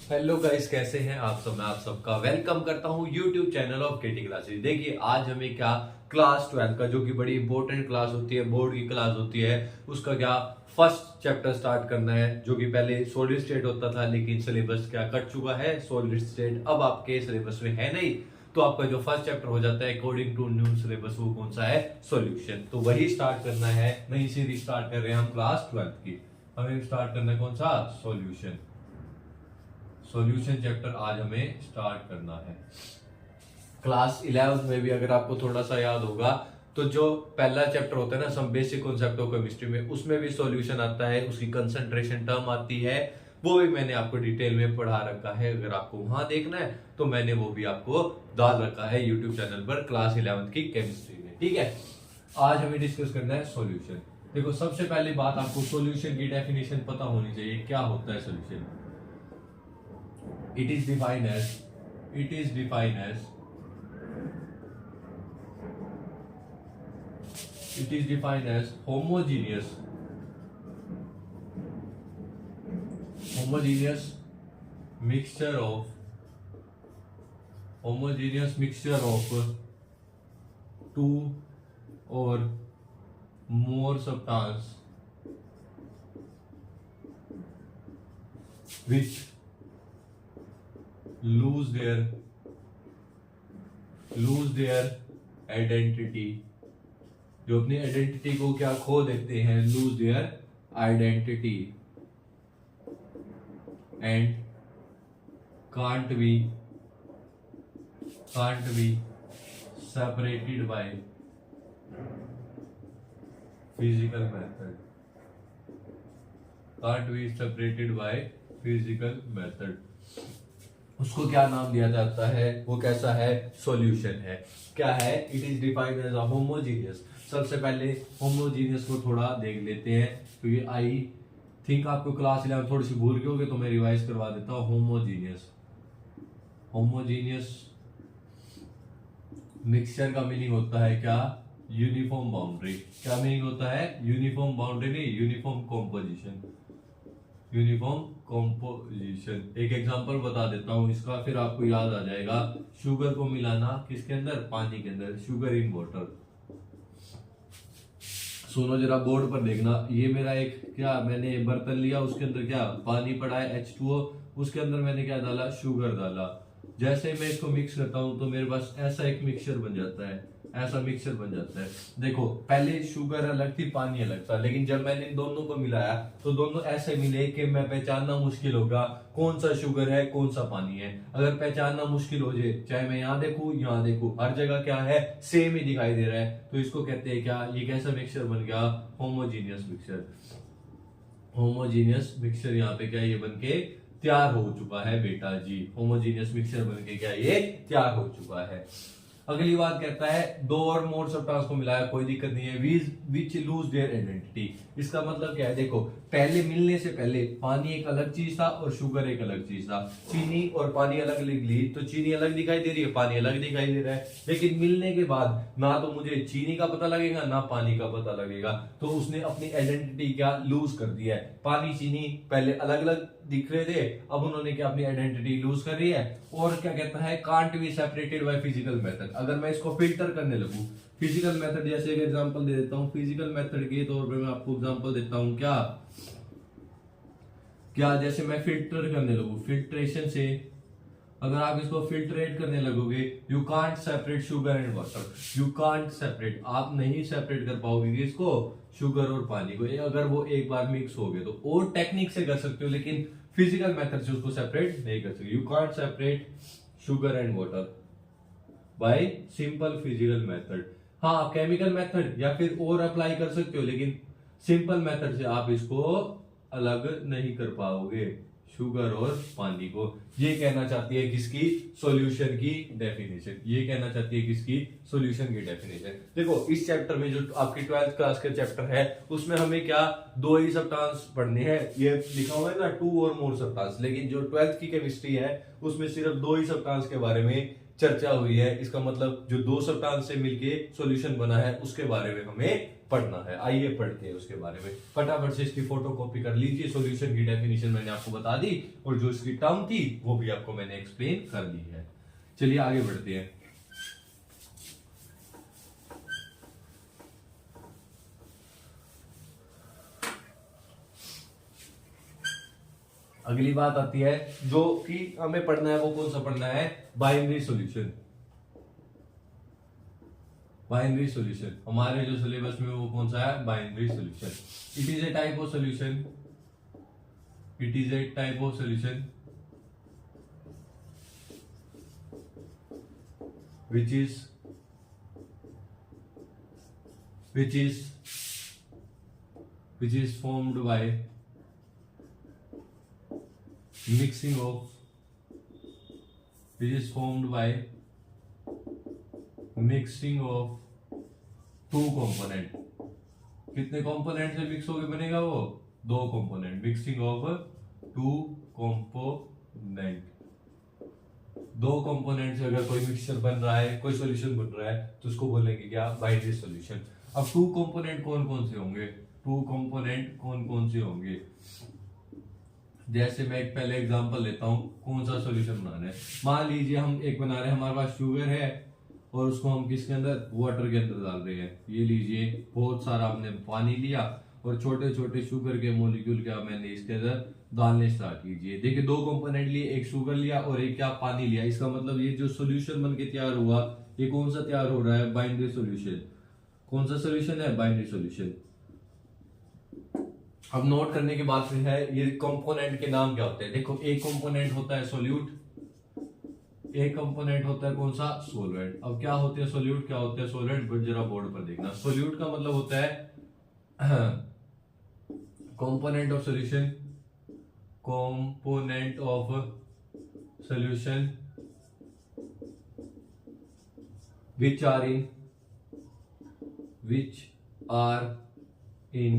Hello guys, कैसे हैं आप सब। मैं आप सबका वेलकम करता हूं YouTube channel of KT classes. देखिए आज हमें क्या क्लास 12 का जो कि बड़ी इंपॉर्टेंट क्लास होती है, बोर्ड की क्लास होती है, उसका क्या फर्स्ट चैप्टर स्टार्ट करना है। जो कि पहले सॉलिड स्टेट होता था लेकिन सिलेबस क्या कट चुका है, सॉलिड स्टेट अब आपके सिलेबस में है नहीं। तो आपका जो फर्स्ट चैप्टर हो जाता है अकॉर्डिंग टू न्यू सिलेबस, वो कौन सा है, सॉल्यूशन। तो वही स्टार्ट करना है, नई सीरीज स्टार्ट कर रहे हैं हम क्लास 12 की। हमें स्टार्ट करना है कौन सा, सॉल्यूशन। सॉल्यूशन चैप्टर आज हमें स्टार्ट करना है। क्लास 11 में भी अगर आपको थोड़ा सा याद होगा तो जो पहला चैप्टर होता है ना, some basic concept of chemistry में, उसमें भी सॉल्यूशन आता है, उसकी कंसंट्रेशन टर्म आती है। वो भी मैंने आपको डिटेल में पढ़ा रखा है। अगर आपको वहां देखना है तो मैंने वो भी आपको डाल रखा है यूट्यूब चैनल पर, क्लास 11 की केमिस्ट्री में। ठीक है, आज हमें डिस्कस करना है सॉल्यूशन। देखो सबसे पहली बात, आपको सॉल्यूशन की डेफिनेशन पता होनी चाहिए। क्या होता है solution? it is defined as it is defined as it is defined as homogeneous mixture of two or more substance which lose their identity, जो अपनी आइडेंटिटी को क्या खो देते हैं, lose their identity and can't be separated by physical method। उसको क्या नाम दिया जाता है, वो कैसा है, सॉल्यूशन है। क्या है? It is defined as a homogeneous. सबसे पहले होमोजीनियस को थोड़ा देख लेते हैं, क्योंकि आई थिंक आपको क्लास 11 थोड़ी सी भूल गए होगे, तो मैं रिवाइज करवा देता हूँ। होमोजीनियस मिक्सचर का मीनिंग होता है क्या, यूनिफॉर्म बाउंड्री। क्या मीनिंग होता है? यूनिफॉर्म बाउंड्री नहीं, यूनिफॉर्म कॉम्पोजिशन। एक एग्जांपल बता देता हूं इसका, फिर आपको याद आ जाएगा। शुगर को मिलाना किसके अंदर, पानी के अंदर, शुगर इन वाटर। सुनो जरा, बोर्ड पर देखना। ये मेरा एक क्या, मैंने बर्तन लिया, उसके अंदर क्या पानी पड़ा है H2O, उसके अंदर मैंने क्या डाला, शुगर डाला। जैसे मैं इसको मिक्स करता हूं तो मेरे पास ऐसा एक मिक्सचर बन जाता है, ऐसा मिक्सचर बन जाता है। देखो पहले शुगर अलग थी, पानी अलग था, लेकिन जब मैंने इन दोनों को मिलाया तो दोनों ऐसे मिले कि मैं पहचानना मुश्किल होगा कौन सा शुगर है कौन सा पानी है। अगर पहचानना मुश्किल हो जाए, चाहे मैं यहाँ देखूं यहाँ देखूं, हर जगह क्या है, सेम ही दिखाई दे रहा है, तो इसको कहते हैं क्या, ये कैसा मिक्सचर बन गया, होमोजीनियस मिक्सचर। होमोजीनियस मिक्सचर यहाँ पे क्या, ये बन के तैयार हो चुका है बेटा जी। होमोजीनियस मिक्सचर बनके क्या ये तैयार हो चुका है। अगली बात कहता है दो और मोर सब्सटेंस को मिलाया, कोई दिक्कत नहीं है, विच लूज देयर आइडेंटिटी। इसका मतलब क्या है? देखो पहले मिलने से पहले पानी एक अलग चीज था और शुगर एक अलग चीज था। चीनी और पानी अलग ली तो चीनी अलग दिखाई दे रही है, पानी अलग दिखाई दे रहा है। लेकिन मिलने के बाद ना तो मुझे चीनी का पता लगेगा ना पानी का पता लगेगा, तो उसने अपनी आइडेंटिटी क्या लूज कर दिया है। पानी चीनी पहले अलग अलग दिख रहे थे, अब उन्होंने क्या अपनी आइडेंटिटी लूज कर रही है। और क्या कहता है, can't be separated by physical method. अगर मैं इसको फिल्टर करने लगूं, फिजिकल मेथड, जैसे एक एग्जांपल दे देता हूं, फिजिकल मेथड के तौर पे मैं आपको एग्जांपल देता हूं। क्या क्या जैसे मैं फिल्टर करने लगूं, फिल्ट्रेशन से अगर आप इसको फिल्ट्रेट करने लगोगे, you can't separate sugar and water. You can't separate, आप नहीं सेपरेट कर पाओगे इसको, शुगर और पानी को। अगर वो एक बार मिक्स हो गए तो और टेक्निक से कर सकते हो, लेकिन फिजिकल मेथड से उसको सेपरेट नहीं कर सकते। You can't separate sugar and water bye simple physical method. हाँ, केमिकल मेथड या फिर और अप्लाई कर सकते हो, लेकिन सिंपल मेथड से आप इसको अलग नहीं कर पाओगे, शुगर और पानी को। ये कहना चाहती है किसकी, सॉल्यूशन की डेफिनेशन। ये कहना चाहती है किसकी, सॉल्यूशन की डेफिनेशन। देखो इस चैप्टर में जो आपकी 12th क्लास का चैप्टर है, उसमें हमें क्या दो ही सब्सटेंस पढ़ने हैं। ये लिखा हुआ है ना, टू और मोर सब्सटेंस, लेकिन जो 12th की केमिस्ट्री है उसमें सिर्फ दो ही सब्सटेंस के बारे में चर्चा हुई है। इसका मतलब जो दो सब्सटेंस से मिलके सॉल्यूशन बना है उसके बारे में हमें पढ़ना है। आइए पढ़ते हैं उसके बारे में। फटाफट से इसकी फोटो कॉपी कर लीजिए। सॉल्यूशन की डेफिनेशन मैंने आपको बता दी और जो इसकी टर्म थी वो भी आपको मैंने एक्सप्लेन कर दी है। चलिए आगे बढ़ते हैं। अगली बात आती है जो कि हमें पढ़ना है, वो कौन सा पढ़ना है? Binary solution. बाइनरी सॉल्यूशन हमारे जो सिलेबस में वो कौन सा है? Binary solution. It is a type of solution, it is a type of solution which is formed by mixing of two component. कितने कंपोनेंट से मिक्स होके बनेगा वो? दो component. Mixing of two component. दो कंपोनेंट से अगर कोई मिक्सचर बन रहा है, कोई सॉल्यूशन बन रहा है, तो उसको बोलेंगे क्या? Binary solution. अब टू कंपोनेंट कौन कौन से होंगे? टू कंपोनेंट कौन कौन से होंगे? जैसे मैं एक पहले एग्जांपल लेता हूं, कौन सा सॉल्यूशन बनाना है। मान लीजिए हम एक बना रहे हैं, हमारे पास शुगर है और उसको हम किसके अंदर? वाटर के अंदर डाल रहे हैं। ये लीजिए, बहुत सारा हमने पानी लिया और छोटे छोटे शुगर के मॉलिक्यूल क्या मैंने इसके अंदर डालने स्टार्ट कीजिए। देखिए दो कंपोनेंट लिए, एक शुगर लिया और एक क्या? पानी लिया। इसका मतलब ये जो सॉल्यूशन बनके तैयार हुआ, ये कौन सा तैयार हो रहा है? Binary solution. कौन सा सॉल्यूशन है? Binary solution. अब नोट करने की बात है, ये कंपोनेंट के नाम क्या होते हैं? देखो, एक कंपोनेंट होता है सोल्यूट, एक कंपोनेंट होता है कौन सा? सोलवेंट। अब क्या होते हैं सोल्यूट, क्या होते हैं सोलवेंट? जरा बोर्ड पर देखना। सोल्यूट का मतलब होता है component of solution, component of solution which are in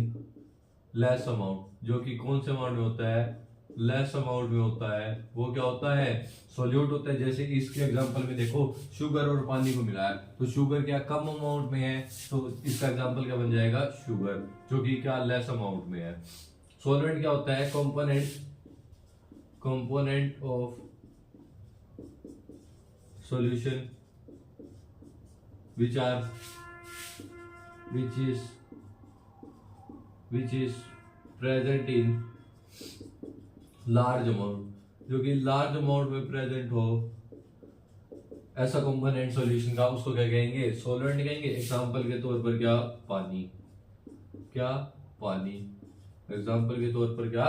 less amount। जो कि कौन से अमाउंट में होता है? लेस अमाउंट में होता है। वो क्या होता है? सोल्यूट होता है। जैसे इसके एग्जांपल में देखो, शुगर और पानी को मिलाया, तो शुगर क्या कम अमाउंट में है, तो इसका एग्जांपल क्या बन जाएगा? शुगर, जो कि क्या? लेस अमाउंट में है। सोलवेंट क्या होता है? component of solution which is present in large amount। जो कि लार्ज अमाउंट में प्रेजेंट हो, ऐसा कंपोनेंट सॉल्यूशन का, उसको क्या कहेंगे? सॉल्वेंट कहेंगे। एग्जांपल के तौर पर क्या? पानी। क्या? पानी। एग्जांपल के तौर पर क्या?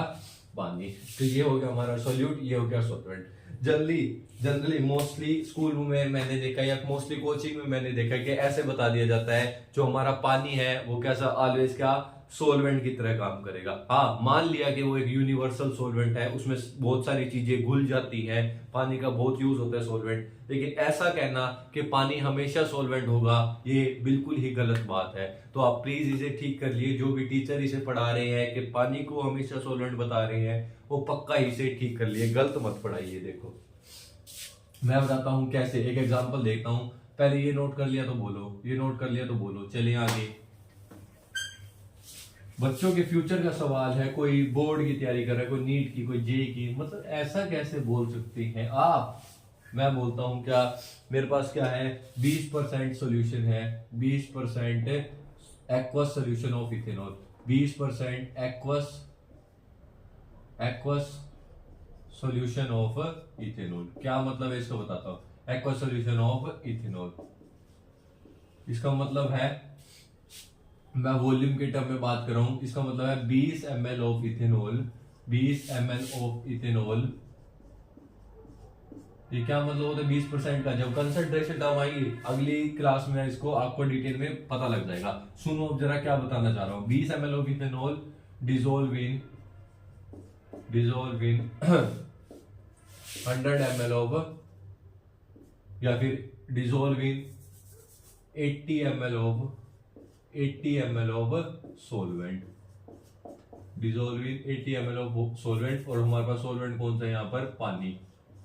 पानी। तो ये हो गया हमारा सॉल्यूट, ये हो गया सॉल्वेंट। जनरली मोस्टली स्कूल में मैंने देखा, या मोस्टली कोचिंग में मैंने देखा कि ऐसे बता दिया जाता है, जो हमारा पानी है वो कैसा? ऑलवेज क्या? सोलवेंट की तरह काम करेगा। हाँ, मान लिया कि वो एक यूनिवर्सल सोलवेंट है, उसमें बहुत सारी चीजें घुल जाती हैं, पानी का बहुत यूज होता है सोलवेंट, लेकिन ऐसा कहना कि पानी हमेशा सोलवेंट होगा, ये बिल्कुल ही गलत बात है। तो आप प्लीज इसे ठीक कर लिए। जो भी टीचर इसे पढ़ा रहे हैं कि पानी को हमेशा सोलवेंट बता रहे हैं, वो पक्का इसे ठीक कर लिए, गलत मत पढ़ाइए। देखो मैं बताता हूं कैसे, एक एग्जांपल देखता हूं। पहले ये नोट कर लिया तो बोलो, ये नोट कर लिया तो बोलो। चलिए आगे। बच्चों के फ्यूचर का सवाल है, कोई बोर्ड की तैयारी कर रहा है, कोई नीट की, कोई जेई की, मतलब ऐसा कैसे बोल सकते हैं आप? मैं बोलता हूं क्या, मेरे पास क्या है? 20% सोल्यूशन है, 20% aqueous solution of ethanol, 20% aqueous solution of ethanol. क्या मतलब है इसको बताता हूं। एक्वस सोल्यूशन ऑफ इथेनॉल, इसका मतलब है, मैं वॉल्यूम के टर्म में बात कर रहा हूं, इसका मतलब है 20 ml of ethanol, 20 ml of ethanol. ये क्या मतलब होता है? 20% का। जब कंसंट्रेशन टर्म आएगी अगली क्लास में, इसको आपको डिटेल में पता लग जाएगा। सुनो अब जरा क्या बताना चाह रहा हूं। 20 ml of ethanol dissolve in 100 ml of, या फिर dissolve in 80 ml of solvent, dissolve in 80 ml of solvent. और हमारे पास सोलवेंट कौन सा है यहाँ पर? पानी।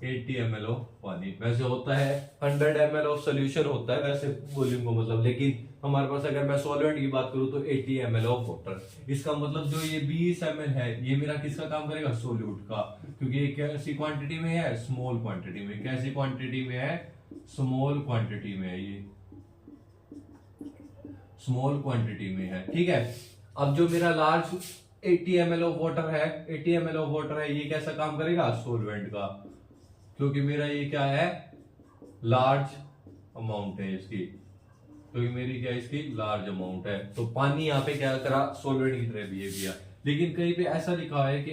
80 ml ऑफ पानी। वैसे होता है 100 ml ऑफ सोल्यूशन होता है वैसे वॉल्यूम को मतलब, लेकिन हमारे पास अगर मैं सॉल्वेंट की बात करूं तो 80 ml ऑफ वाटर। इसका मतलब जो ये 20 ml है ये मेरा किसका काम करेगा, सोल्यूट का, क्योंकि ये कैसी क्वांटिटी में है, स्मॉल क्वांटिटी में। कैसी क्वांटिटी में है, स्मॉल क्वांटिटी में है, ये स्मॉल क्वांटिटी में है, ठीक है। अब जो मेरा लार्ज 80 ml ऑफ वाटर है, 80 ml ऑफ वाटर है, ये कैसा काम करेगा, सोलवेंट का, क्योंकि मेरा ये क्या है, लार्ज अमाउंट है इसकी, क्योंकि मेरी क्या इसकी लार्ज अमाउंट है। तो पानी यहाँ पे क्या करा, सोलवेंट की तरह बिहेव किया। लेकिन कहीं पे ऐसा लिखा है कि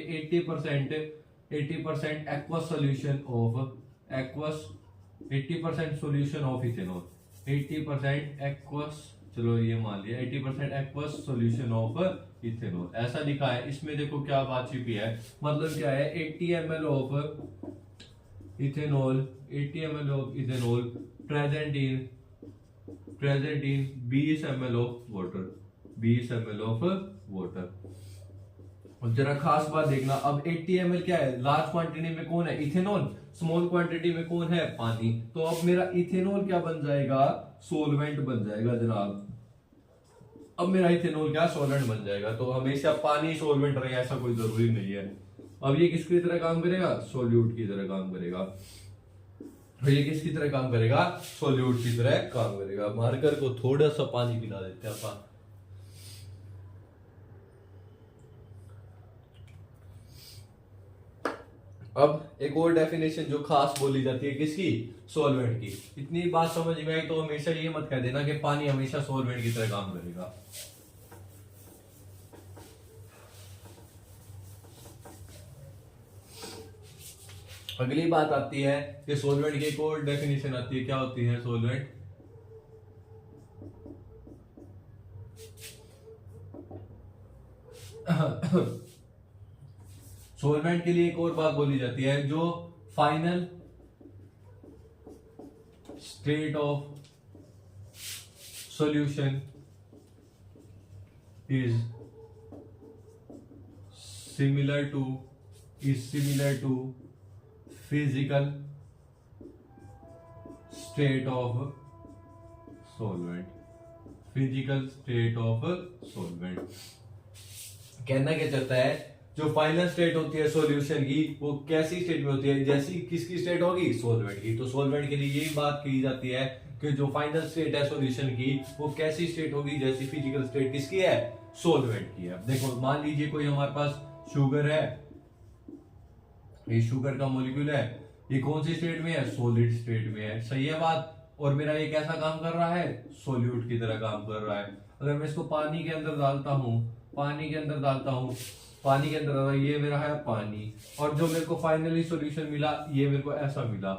80% aqueous solution of aqueous 80% solution of ethanol, 80% aqueous, चलो ये मान लिया 80% एक्वस सोल्यूशन ऑफ इथेनॉल, ऐसा लिखा है। इसमें देखो क्या बात छिपी है, मतलब क्या है, 80 ml of ethanol, 80 ml of ethanol present in 20 ml of water, 20 ml of water. अब जरा खास बात देखना, अब 80 ml क्या है, लार्ज क्वांटिटी में कौन है, इथेनॉल, स्मॉल क्वांटिटी में कौन है, पानी। तो अब मेरा इथेनॉल क्या बन जाएगा, सोलवेंट बन जाएगा जनाब। अब मेरा इथेनॉल क्या, सोलवेंट बन जाएगा। तो हमेशा पानी सोलवेंट रहे ऐसा कोई जरूरी नहीं है। अब ये किसकी तरह काम करेगा, सोल्यूट की तरह काम करेगा। तो ये किसकी तरह काम करेगा, सोल्यूट की तरह काम करेगा। मार्कर को थोड़ा सा पानी पिला देते हैं अपन। अब एक और डेफिनेशन जो खास बोली जाती है किसकी, सॉल्वेंट की। इतनी बात समझ में आई तो हमेशा ये मत कह देना कि पानी हमेशा सॉल्वेंट की तरह काम करेगा। अगली बात आती है कि सॉल्वेंट की एक और डेफिनेशन आती है, क्या होती है सॉल्वेंट, सॉल्वेंट के लिए एक और बात बोली जाती है, जो final state of solution is similar to physical state of solvent, physical state of solvent. कहना क्या चाहता है, जो फाइनल स्टेट होती है सॉल्यूशन की वो कैसी स्टेट में होती है, जैसी किसकी स्टेट होगी, सॉल्वेंट की। तो सॉल्वेंट के लिए यही बात की जाती है कि जो फाइनल स्टेट है सॉल्यूशन की वो कैसी स्टेट होगी, जैसी फिजिकल स्टेट किसकी है, सॉल्वेंट की है। देखो मान लीजिए कोई हमारे पास शुगर है, ये शुगर का मॉलिक्यूल है, ये कौन सी स्टेट में है, सॉलिड स्टेट में है, सही है बात। और मेरा ये कैसा काम कर रहा है, सोल्यूट की तरह काम कर रहा है। अगर मैं इसको पानी के अंदर डालता हूं, पानी के अंदर ये मेरा है पानी, और जो मेरे को फाइनली सॉल्यूशन मिला ये मेरे को ऐसा मिला।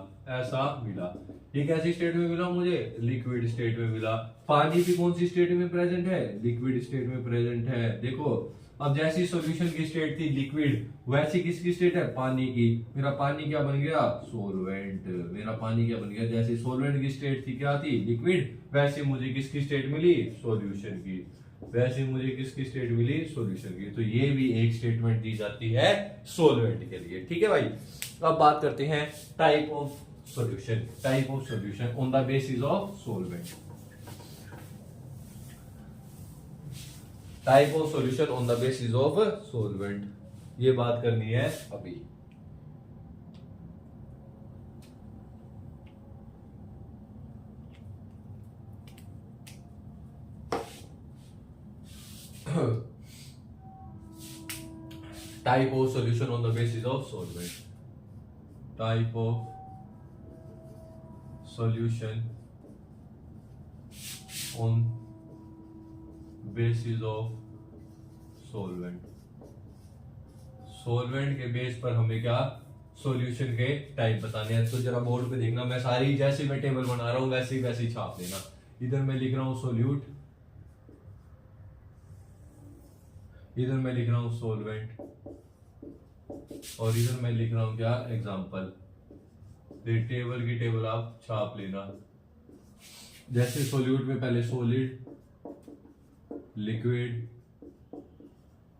ये कैसी स्टेट में मिला मुझे, लिक्विड स्टेट में मिला। पानी भी कौन सी स्टेट में प्रेजेंट है, लिक्विड स्टेट में प्रेजेंट है। देखो अब जैसी सॉल्यूशन की स्टेट थी लिक्विड, वैसी किसकी स्टेट है, पानी की। मेरा पानी क्या बन गया, सोलवेंट। मेरा पानी क्या बन गया, जैसी सोलवेंट की स्टेट थी क्या थी, लिक्विड, वैसे मुझे किसकी स्टेट मिली, सॉल्यूशन की। वैसे मुझे किसकी स्टेट मिली, सॉल्यूशन की। तो ये भी एक स्टेटमेंट दी जाती है सॉल्वेंट के लिए, ठीक है भाई। अब बात करते हैं type of solution on the basis of solvent. Type of solution on the basis of solvent, ये बात करनी है अभी। Type of solution on the basis of solvent, type of solution on basis of solvent. Solvent के base पर हमें क्या, solution के टाइप बताने हैं। तो जरा बोर्ड पे देखना, मैं सारी जैसे मैं टेबल बना रहा हूं वैसे ही छाप देना। इधर मैं लिख रहा हूं सोल्यूट, इधर मैं लिख रहा हूं सॉल्वेंट, और इधर मैं लिख रहा हूं क्या, एग्जाम्पल। टेबल की टेबल आप छाप लेना। जैसे सोल्यूट में पहले solid, liquid,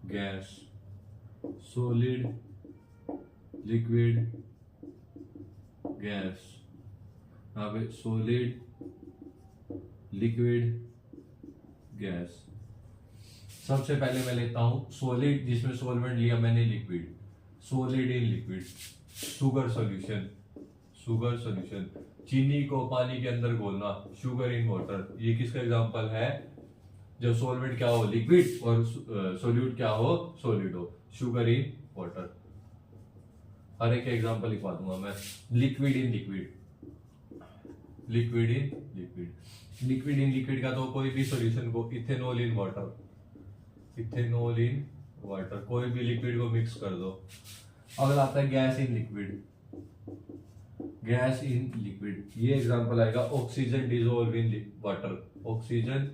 gas, solid, liquid, gas, यहाँ पे सॉलिड, लिक्विड, गैस। सबसे पहले मैं लेता हूं सॉलिड, जिसमें सॉल्वेंट लिया मैंने liquid, solid in liquid, sugar solution, sugar solution, चीनी को पानी के अंदर घोलना, शुगर इन वाटर। ये किसका एग्जांपल है? जब सॉल्वेंट क्या हो? लिक्विड, और सॉल्यूट क्या हो? सॉलिड हो, शुगर इन वाटर। हर एक एग्जांपल लिखवा दूंगा मैं। Liquid in liquid, liquid in liquid, liquid in liquid का तो कोई भी सॉल्यूशन को, ethanol in water, ethanol in water, कोई भी लिक्विड को मिक्स कर दो। अगला आता है gas in liquid, gas in liquid. ये एग्जांपल आएगा oxygen dissolve in water, oxygen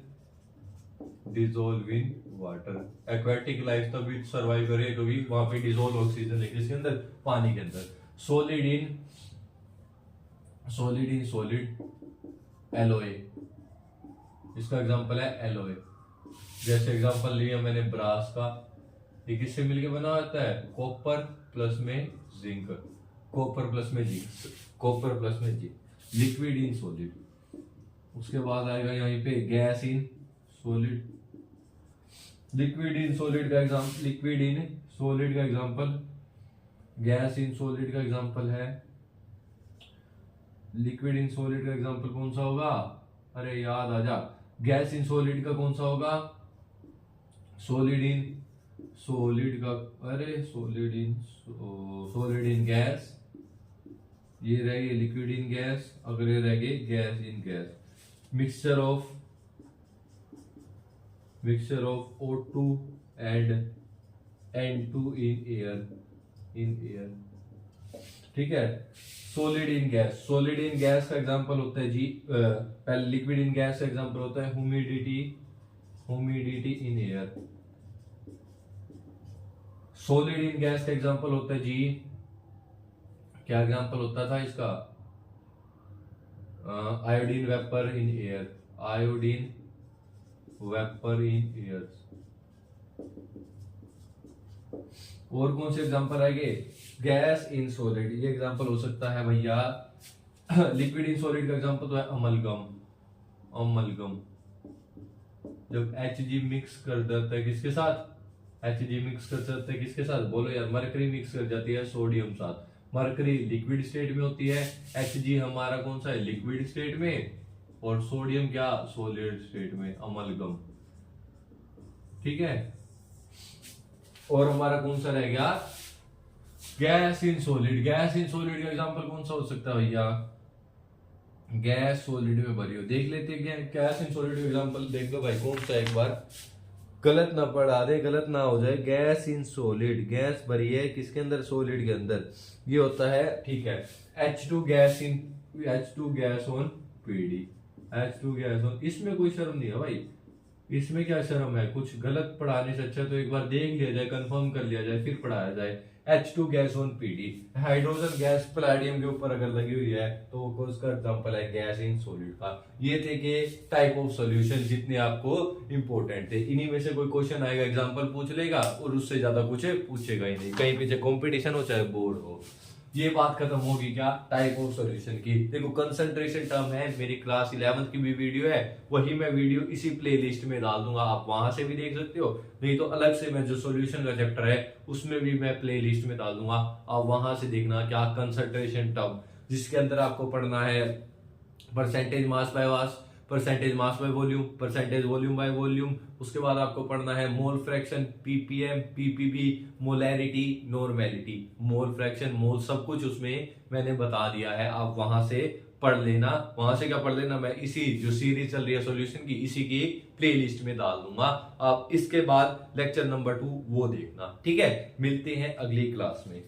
dissolve in water. Aquatic life तभी सर्वाइव करे क्योंकि वहां पे डिसॉल्व ऑक्सीजन है, किसके अंदर? पानी के अंदर। सॉलिड इन सॉलिड, एलोए, इसका एग्जांपल है एलोए। जैसे एग्जांपल लिया मैंने ब्रास का, ये किससे मिलके बना होता है? कॉपर प्लस में जिंक, कॉपर प्लस में जिंक, कॉपर प्लस में जिंक। Liquid in solid. उसके बाद आएगा यहीं पे gas in solid, liquid in solid का एग्जांपल, लिक्विड इन सॉलिड का एग्जांपल, गैस इन सॉलिड का एग्जांपल है। लिक्विड इन सॉलिड का एग्जांपल कौन सा होगा? अरे याद आ जा। गैस इन सॉलिड का कौन सा होगा? सॉलिड इन सॉलिड का, अरे सॉलिड इन गैस, ये रह गई लिक्विड इन गैस, अगर ये रह गई gas in gas. Mixture of O2 and N2 in air, ठीक है। Solid in gas, solid in gas का एग्जांपल होता है जी, पहले लिक्विड इन गैस का एग्जांपल होता है humidity in air. Solid in gas का एग्जांपल होता है जी, क्या एग्जांपल होता था इसका? Iodine vapour in air, iodine vapour in air. और कौन से एग्जांपल आएंगे? गैस इन सॉलिड, ये एग्जांपल हो सकता है भैया। लिक्विड इन सॉलिड का एग्जांपल तो है अमलगम, जब Hg मिक्स कर देता है किसके साथ? Hg मिक्स कर देता है किसके साथ? बोलो यार, मरकरी मिक्स कर जाती है सोडियम साथ। मरकरी लिक्विड स्टेट में होती है, Hg हमारा कौन सा है? लिक्विड स्टेट में, और सोडियम क्या? सॉलिड स्टेट में, अमलगम, ठीक है। और हमारा कौन सा रह गया? Gas in solid, gas in solid का एग्जांपल कौन सा हो सकता है भैया? गैस सॉलिड में भरी हो, देख लेते हैं गैस इन सॉलिड का एग्जांपल देख लो भाई, कौन सा, एक बार गलत ना पढ़ा दे, गलत ना हो जाए। गैस इन सॉलिड, गैस भरी है किसके अंदर? सॉलिड के अंदर। ये होता है, ठीक है, H2 gas on PD, H2 gas on. इसमें कोई शर्म नहीं है भाई, इसमें क्या शर्म है? कुछ गलत पढ़ाने से अच्छा तो एक बार देख लिया जाए, कंफर्म कर लिया जाए, फिर पढ़ाया जाए। H2 gas on PD, hydrogen gas palladium के ऊपर अगर लगी हुई है तो उसका एग्जांपल है गैस इन सॉलिड का। ये थे कि टाइप ऑफ सॉल्यूशन जितने आपको इंपॉर्टेंट थे। इन्हीं में से कोई क्वेश्चन आएगा, एग्जांपल पूछ लेगा, और उससे ज्यादा कुछ पूछेगा ही नहीं। कहीं पीछे कंपटीशन हो चाहे बोर्ड हो। ये बात खत्म होगी क्या? टाइप ऑफ सॉल्यूशन की। देखो कंसंट्रेशन टर्म है, मेरी क्लास 11th की भी वीडियो है, वही मैं वीडियो इसी प्लेलिस्ट में डाल दूंगा, आप वहां से भी देख सकते हो, नहीं तो अलग से मैं जो सॉल्यूशन का चैप्टर है उसमें भी मैं प्लेलिस्ट में डाल दूंगा, आप वहां से देखना। क्या कंसंट्रेशन टर्म, जिसके अंदर आपको पढ़ना है percentage mass by mass, percentage mass by volume, percentage volume by volume. उसके बाद आपको पढ़ना है mole fraction, PPM, PPB, molarity, normality, mole fraction, mole, सब कुछ उसमें मैंने बता दिया है, आप वहां से पढ़ लेना। वहां से क्या पढ़ लेना, मैं इसी जो सीरीज चल रही है सॉल्यूशन की, इसी की प्लेलिस्ट में डाल दूंगा, आप इसके बाद लेक्चर नंबर 2 वो देखना, ठीक है। मिलते हैं अगली क्लास में।